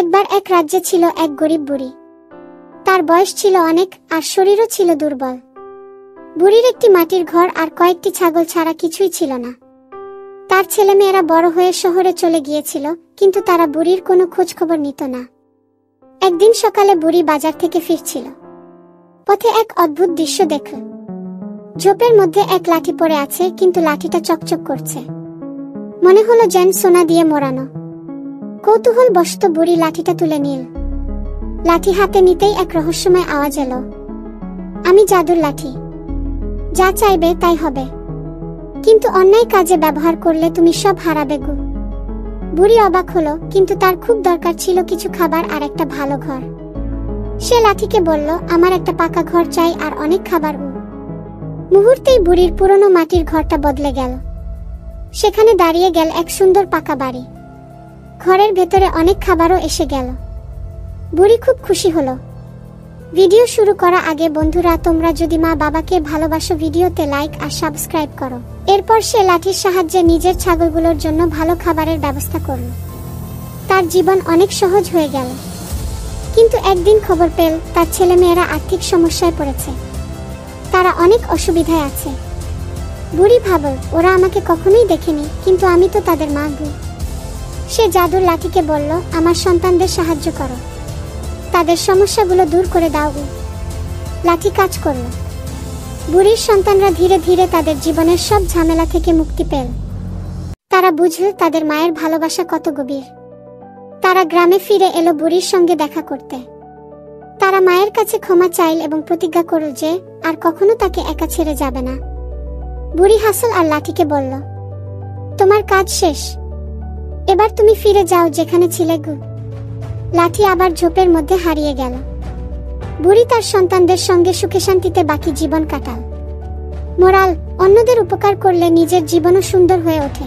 একবার এক রাজ্যে ছিল এক গরিব বুড়ি। তার বয়স ছিল অনেক আর শরীরও ছিল দুর্বল। বুড়ির একটি মাটির ঘর আর কয়েকটি ছাগল ছাড়া কিছুই ছিল না। তার ছেলেমেয়েরা বড় হয়ে শহরে চলে গিয়েছিল, কিন্তু তারা বুড়ির কোনো খোঁজখবর নিত না। একদিন সকালে বুড়ি বাজার থেকে ফিরছিল। পথে এক অদ্ভুত দৃশ্য দেখল। ঝোপের মধ্যে এক লাঠি পড়ে আছে, কিন্তু লাঠিটা চকচক করছে। মনে হলো যেন সোনা দিয়ে মোড়ানো। কৌতূহলবশত বুড়ি লাঠিটা তুলে নিল। লাঠি হাতে নিতেই এক রহস্যময় আওয়াজ এলো, আমি জাদুর লাঠি, যা চাইবে তাই হবে, কিন্তু অন্যায় কাজে ব্যবহার করলে তুমি সব হারাবে গো। বুড়ি অবাক হলো, কিন্তু তার খুব দরকার ছিল কিছু খাবার আর একটা ভালো ঘর। সে লাঠিকে বলল, আমার একটা পাকা ঘর চাই আর অনেক খাবার। মুহূর্তেই বুড়ির পুরনো মাটির ঘরটা বদলে গেল। সেখানে দাঁড়িয়ে গেল এক সুন্দর পাকা বাড়ি। ঘরের ভেতরে অনেক খাবারও এসে গেল। বুড়ি খুব খুশি হলো। ভিডিও শুরু করা আগে বন্ধুরা, তোমরা যদি মা বাবাকে ভালোবাসো ভিডিওতে লাইক আর সাবস্ক্রাইব করো। এরপর সে লাঠির সাহায্যে নিজের ছাগলগুলোর জন্য ভালো খাবারের ব্যবস্থা করল। তার জীবন অনেক সহজ হয়ে গেল। কিন্তু একদিন খবর পেল তার ছেলেমেয়েরা আর্থিক সমস্যায় পড়েছে। তারা অনেক অসুবিধায় আছে। বুড়ি ভাবল, ওরা আমাকে কখনোই দেখেনি, কিন্তু আমি তো তাদের মা গো। সে জাদুর লাঠিকে বলল, আমার সন্তানদের সাহায্য করো, তাদের সমস্যাগুলো দূর করে দাও গো। লাঠি কাজ করল। বুড়ির সন্তানরা ধীরে ধীরে তাদের জীবনের সব ঝামেলা থেকে মুক্তি পেল। তারা বুঝল তাদের মায়ের ভালোবাসা কত গভীর। তারা গ্রামে ফিরে এলো বুড়ির সঙ্গে দেখা করতে। তারা মায়ের কাছে ক্ষমা চাইল এবং প্রতিজ্ঞা করল যে আর কখনো তাকে একা ছেড়ে যাবে না। বুড়ি হাসল আর লাঠিকে বলল, তোমার কাজ শেষ, এবার তুমি ফিরে যাও যেখানে ছিলে গো। লাঠি আবার ঝোপের মধ্যে হারিয়ে গেল। বুড়ি তার সন্তানদের সঙ্গে সুখে শান্তিতে বাকি জীবন কাটাল। মোরাল, অন্যদের উপকার করলে নিজের জীবনও সুন্দর হয়ে ওঠে।